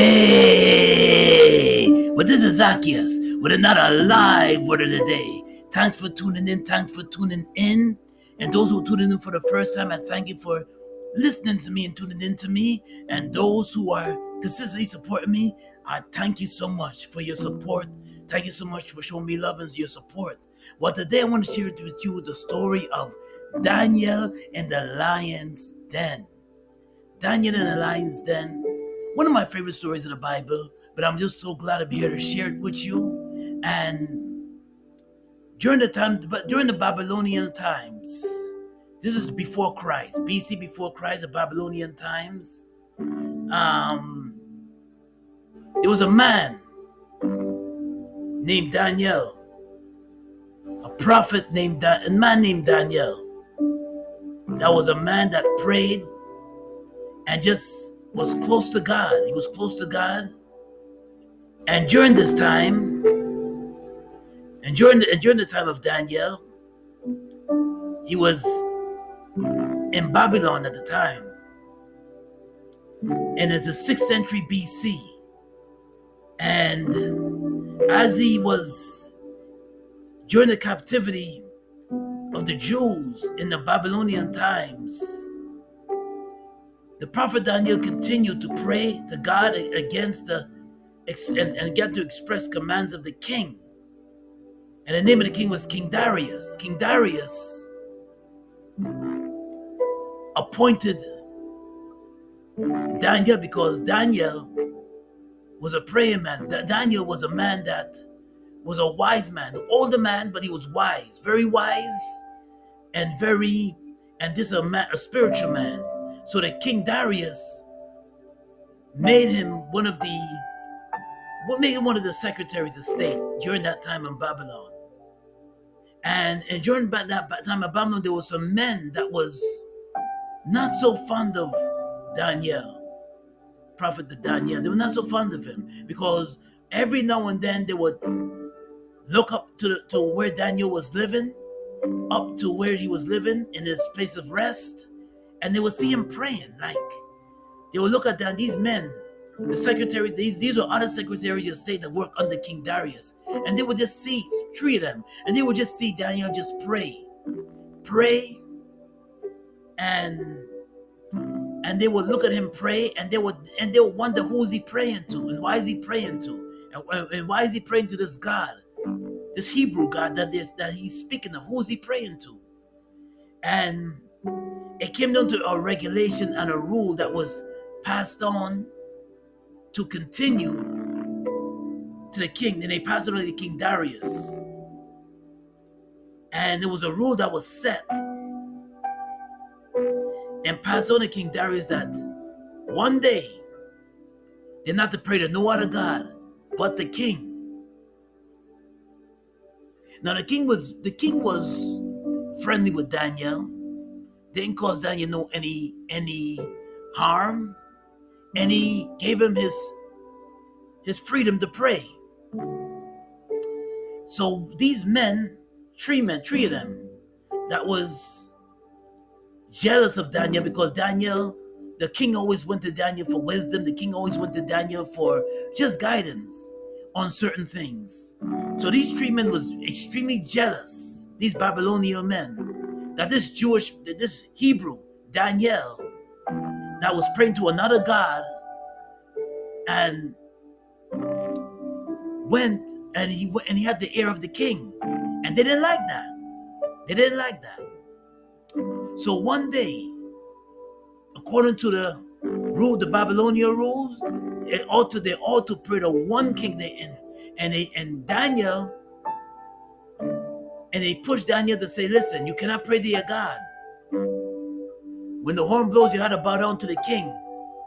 Hey, well, this is Zacchaeus with another live word of the day. Thanks for tuning in. Thanks for tuning in. And those who tuning in for the first time, I thank you for listening to me and tuning in to me. And those who are consistently supporting me, I thank you so much for your support. Thank you so much for showing me love and your support. Well, today I want to share with you the story of Daniel in the lion's den. Daniel in the lion's den. One of my favorite stories in the Bible, but I'm just so glad I'm here to share it with you. And during the Babylonian times, this is before Christ, BC before Christ, the Babylonian times. There was a man named Daniel, a prophet named a man named Daniel. That was a man that prayed and just was close to God. He was close to God. And during this time, during the time of Daniel, he was in Babylon at the time. And it's the 6th century BC. And as he was during the captivity of the Jews in the Babylonian times, the prophet Daniel continued to pray to God against and get to express commands of the king. And the name of the king was King Darius. King Darius appointed Daniel because Daniel was a praying man. Daniel was a man that was a wise man, an older man, but he was wise, very wise, and this a spiritual man. So the King Darius made him one of the secretaries of state during that time in Babylon. And during that time in Babylon, there were some men that was not so fond of Daniel, prophet Daniel. They were not so fond of him because every now and then they would look up to where Daniel was living, up to where he was living in his place of rest, and they would see him praying. Like they would look at these men, the secretary. These were other secretaries of state that worked under King Darius, and they would just see 3 of them, and they would just see Daniel just pray, and they would look at him pray, and they would wonder who's he praying to, and why is he praying to, and why is he praying to this God, this Hebrew God that he's speaking of. Who's he praying to? And it came down to a regulation and a rule that was passed on to continue to the king. Then they passed it on to King Darius. And there was a rule that was set and passed on to King Darius that one day they're not to pray to no other God but the king. Now the king was friendly with Daniel, didn't cause Daniel no any harm, and he gave him his freedom to pray. So these men, 3 of them, that was jealous of Daniel because Daniel, the king always went to Daniel for wisdom. The king always went to Daniel for just guidance on certain things. So these 3 men was extremely jealous, these Babylonian men, that this Hebrew, Daniel, that was praying to another God and went and he had the ear of the king. And they didn't like that. So one day, according to the Babylonian rules, they ought to pray to one king. And Daniel, and they pushed Daniel to say, listen, you cannot pray to your God. When the horn blows, you had to bow down to the king.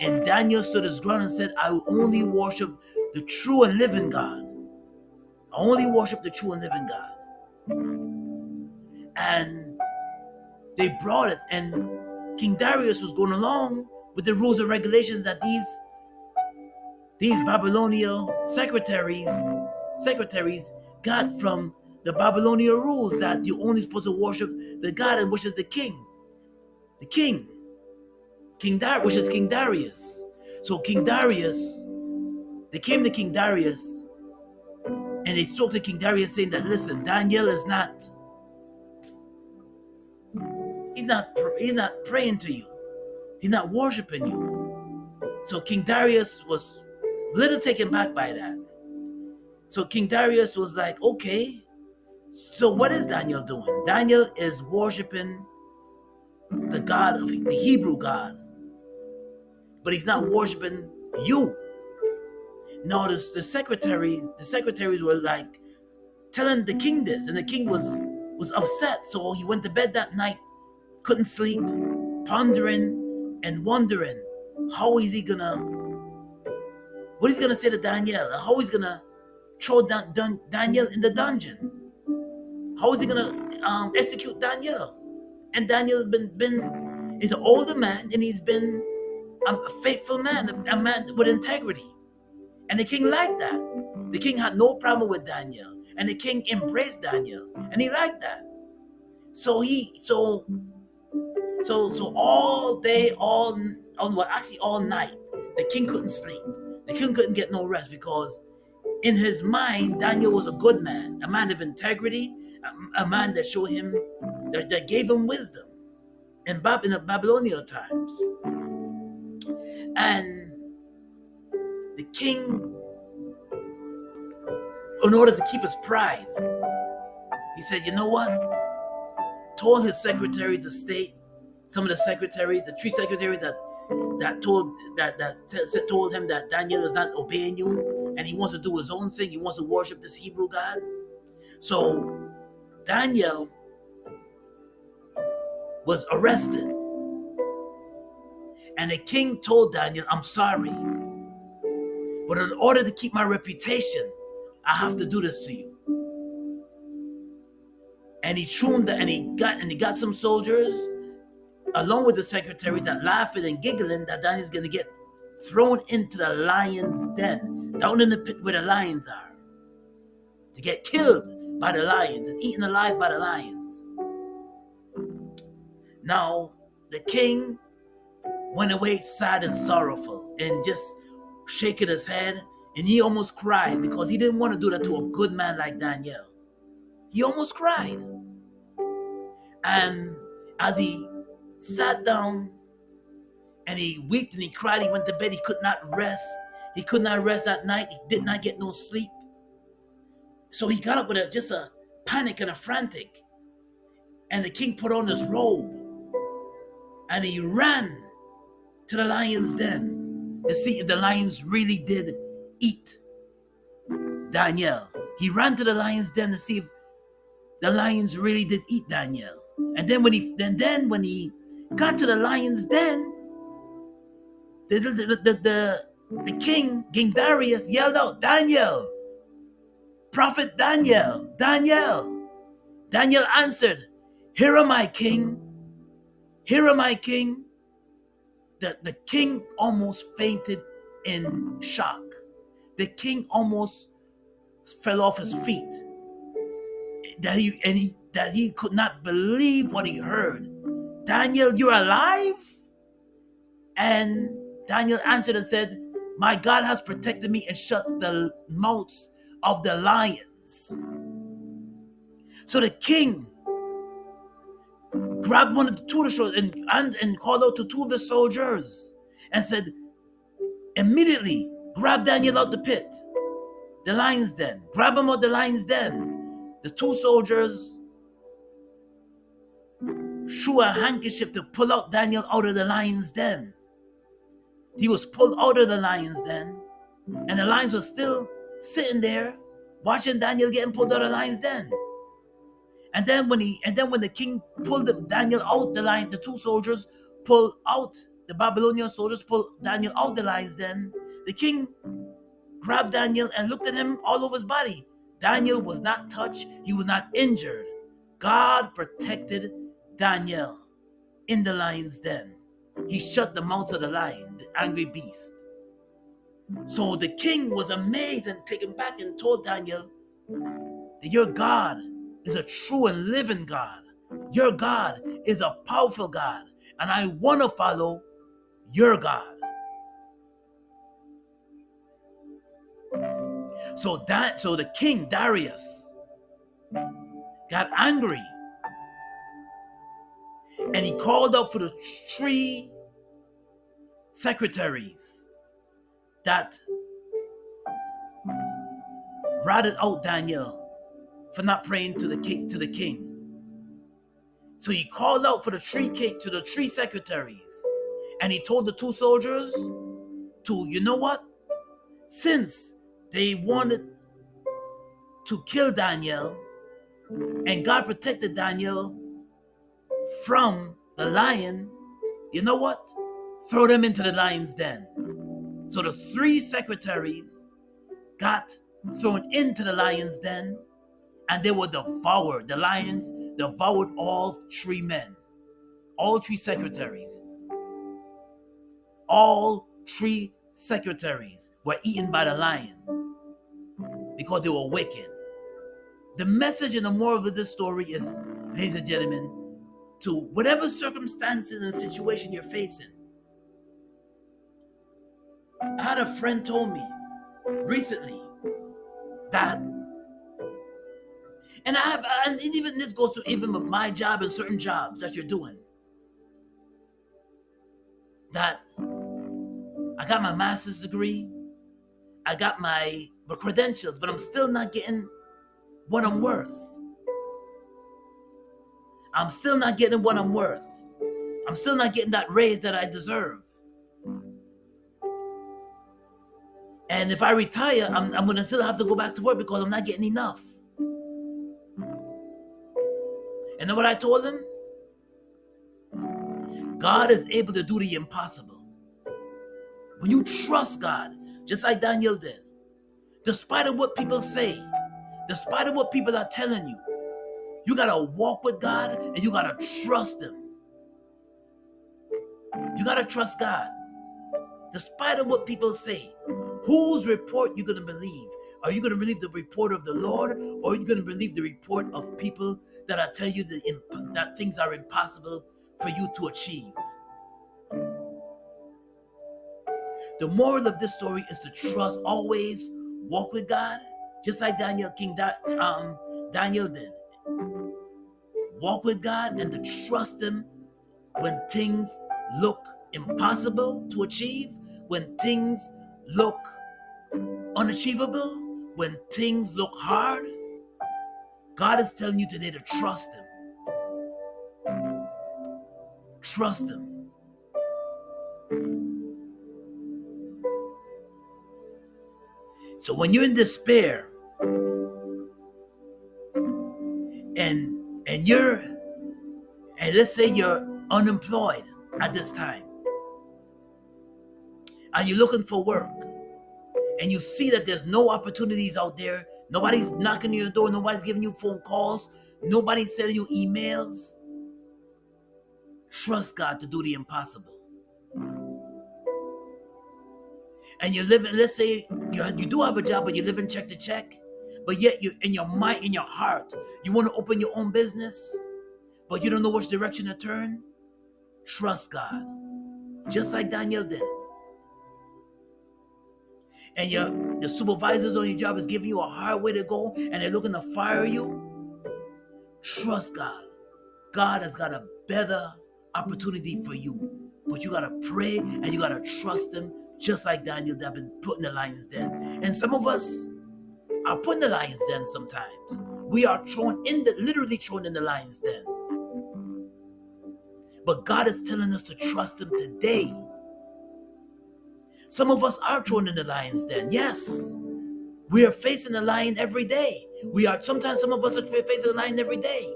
And Daniel stood his ground and said, I will only worship the true and living God. I only worship the true and living God. And they brought it, and King Darius was going along with the rules and regulations that these Babylonian secretaries got from the Babylonian rules, that you're only supposed to worship the God and which is the king. King Darius, which is King Darius. So King Darius They came to King Darius and they spoke to King Darius saying that, listen, Daniel is he's not praying to you. He's not worshiping you. So King Darius was a little taken back by that. So King Darius was like, okay, so what is Daniel doing? Daniel is worshiping the God of the Hebrew God, but he's not worshiping you. Now the secretaries were like telling the king this, and the king was upset. So he went to bed that night, couldn't sleep, pondering and wondering how is he gonna, what he's gonna say to Daniel, how he's gonna throw Daniel in the dungeon, how is he gonna execute Daniel. And Daniel is an older man, and he's been a faithful man, a man with integrity. And the king liked that. The king had no problem with Daniel, and the king embraced Daniel, and he liked that. So all day, all night, the king couldn't sleep. The king couldn't get no rest because in his mind, Daniel was a good man, a man of integrity, a man that showed him, that gave him wisdom in the Babylonian times. And the king, in order to keep his pride, he said, you know what? Told his secretaries of state, some of the secretaries, the 3 secretaries that told him that Daniel is not obeying you and he wants to do his own thing. He wants to worship this Hebrew God. So Daniel was arrested. And the king told Daniel, I'm sorry, but in order to keep my reputation, I have to do this to you. And he tuned and he got some soldiers along with the secretaries that laughing and giggling that Daniel's gonna get thrown into the lion's den, down in the pit where the lions are, to get killed by the lions and eaten alive by the lions. Now the king went away sad and sorrowful and just shaking his head, and he almost cried because he didn't want to do that to a good man like Daniel. He almost cried. And as he sat down and he wept and he cried, he went to bed, he could not rest. He could not rest that night. He did not get no sleep. So he got up with just a panic and a frantic. And the king put on his robe and he ran to the lion's den to see if the lions really did eat Daniel. He ran to the lion's den to see if the lions really did eat Daniel. And then when he got to the lion's den, the King Darius yelled out, Daniel, Prophet Daniel, Daniel. Daniel answered, here am I, king. Here am I, king. The king almost fainted in shock. The king almost fell off his feet. That he could not believe what he heard. Daniel, you're alive? And Daniel answered and said, my God has protected me and shut the mouths of the lions. So the king grabbed one of the 2 of the soldiers and called out to 2 of the soldiers and said, immediately grab Daniel out the pit, the lion's den. Grab him out the lion's den. The 2 soldiers threw a handkerchief to pull out Daniel out of the lion's den. He was pulled out of the lion's den, and the lions were still sitting there watching Daniel getting pulled out of the lion's den. And then when the king pulled Daniel out the lion, the 2 soldiers pulled out, the Babylonian soldiers pulled Daniel out the lion's den. The king grabbed Daniel and looked at him all over his body. Daniel was not touched. He was not injured. God protected Daniel in the lion's den. He shut the mouth of the lion, the angry beast. So the king was amazed and taken back and told Daniel that your God is a true and living God. Your God is a powerful God, and I want to follow your God. So the King Darius got angry, and he called out for the 3 secretaries that ratted out Daniel for not praying to the king. So he called out for the 3 secretaries, and he told the 2 soldiers to, you know what? Since they wanted to kill Daniel, and God protected Daniel from the lion, you know what? Throw them into the lion's den. So the 3 secretaries got thrown into the lion's den, and they were devoured. The lions devoured all 3 men, all 3 secretaries. All 3 secretaries were eaten by the lion because they were wicked. The message and the moral of this story is, ladies and gentlemen, to whatever circumstances and situation you're facing. I had a friend told me recently that, and even this goes to even with my job and certain jobs that you're doing, that I got my master's degree, I got my credentials, but I'm still not getting what I'm worth. I'm still not getting what I'm worth. I'm still not getting that raise that I deserve. And if I retire, I'm going to still have to go back to work because I'm not getting enough. And then what I told him? God is able to do the impossible. When you trust God, just like Daniel did, despite of what people say, despite of what people are telling you, you got to walk with God and you got to trust Him. You got to trust God. Despite of what people say, whose report you going to believe? Are you going to believe the report of the Lord, or are you going to believe the report of people that are telling you that things are impossible for you to achieve? The moral of this story is to trust, always walk with God, just like Daniel did. Walk with God and to trust Him when things look impossible to achieve, when things look unachievable, when things look hard. God is telling you today to trust Him. Trust Him. So when you're in despair and let's say you're unemployed at this time, and you're looking for work, and you see that there's no opportunities out there, nobody's knocking on your door, nobody's giving you phone calls, nobody's sending you emails, trust God to do the impossible. And you're living, let's say you do have a job, but you're living check to check, but yet you, in your mind, in your heart, you want to open your own business, but you don't know which direction to turn. Trust God, just like Daniel did. And the supervisors on your job is giving you a hard way to go, and they're looking to fire you. Trust God. God has got a better opportunity for you, but you gotta pray and you gotta trust Him, just like Daniel that been put in the lion's den. And some of us are put in the lion's den sometimes. We are literally thrown in the lion's den. But God is telling us to trust Him today. Some of us are thrown in the lion's den. Yes, we are facing the lion every day. Sometimes some of us are facing the lion every day.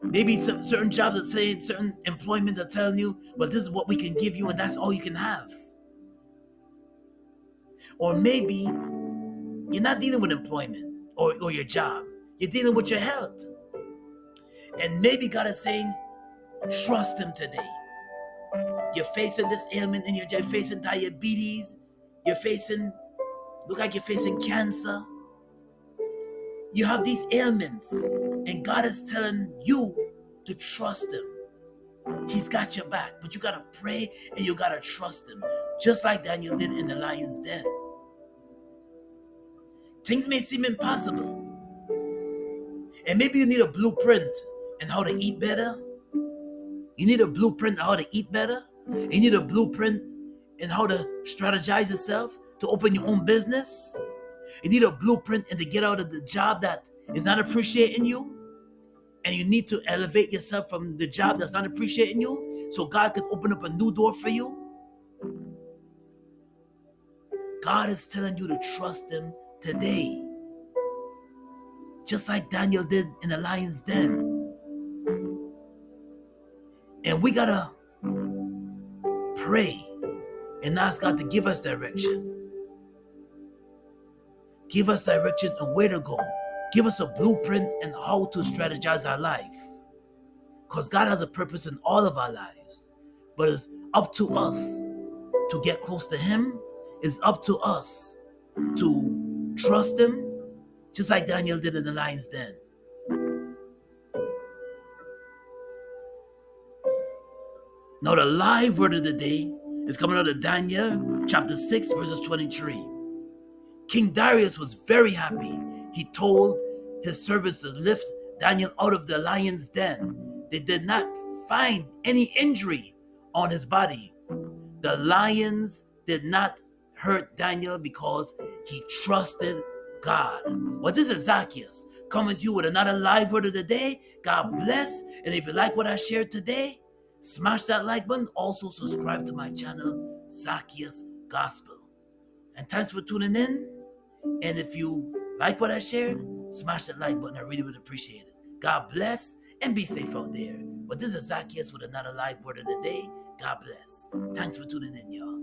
Maybe certain jobs are saying, certain employments are telling you, but this is what we can give you and that's all you can have. Or maybe you're not dealing with employment or your job. You're dealing with your health. And maybe God is saying, trust Him today. You're facing this ailment and you're facing diabetes. Look like you're facing cancer. You have these ailments and God is telling you to trust Him. He's got your back, but you got to pray and you got to trust Him, just like Daniel did in the lion's den. Things may seem impossible. And maybe you need a blueprint in how to eat better. You need a blueprint on how to eat better. You need a blueprint in how to strategize yourself to open your own business. You need a blueprint and to get out of the job that is not appreciating you. And you need to elevate yourself from the job that's not appreciating you so God can open up a new door for you. God is telling you to trust Him today. Just like Daniel did in the lion's den. And we gotta pray and ask God to give us direction. Give us direction and where to go. Give us a blueprint and how to strategize our life. Because God has a purpose in all of our lives. But it's up to us to get close to Him. It's up to us to trust Him, just like Daniel did in the lion's den. Now the live word of the day is coming out of Daniel chapter 6 verses 23. King Darius was very happy. He told his servants to lift Daniel out of the lion's den. They did not find any injury on his body. The lions did not hurt Daniel because he trusted God. Well, this is Zacchaeus coming to you with another live word of the day. God bless. And if you like what I shared today, smash that like button. Also subscribe to my channel, Zacchaeus Gospel. And thanks for tuning in. And if you like what I shared, smash that like button. I really would appreciate it. God bless and be safe out there. But this is Zacchaeus with another live word of the day. God bless. Thanks for tuning in, y'all.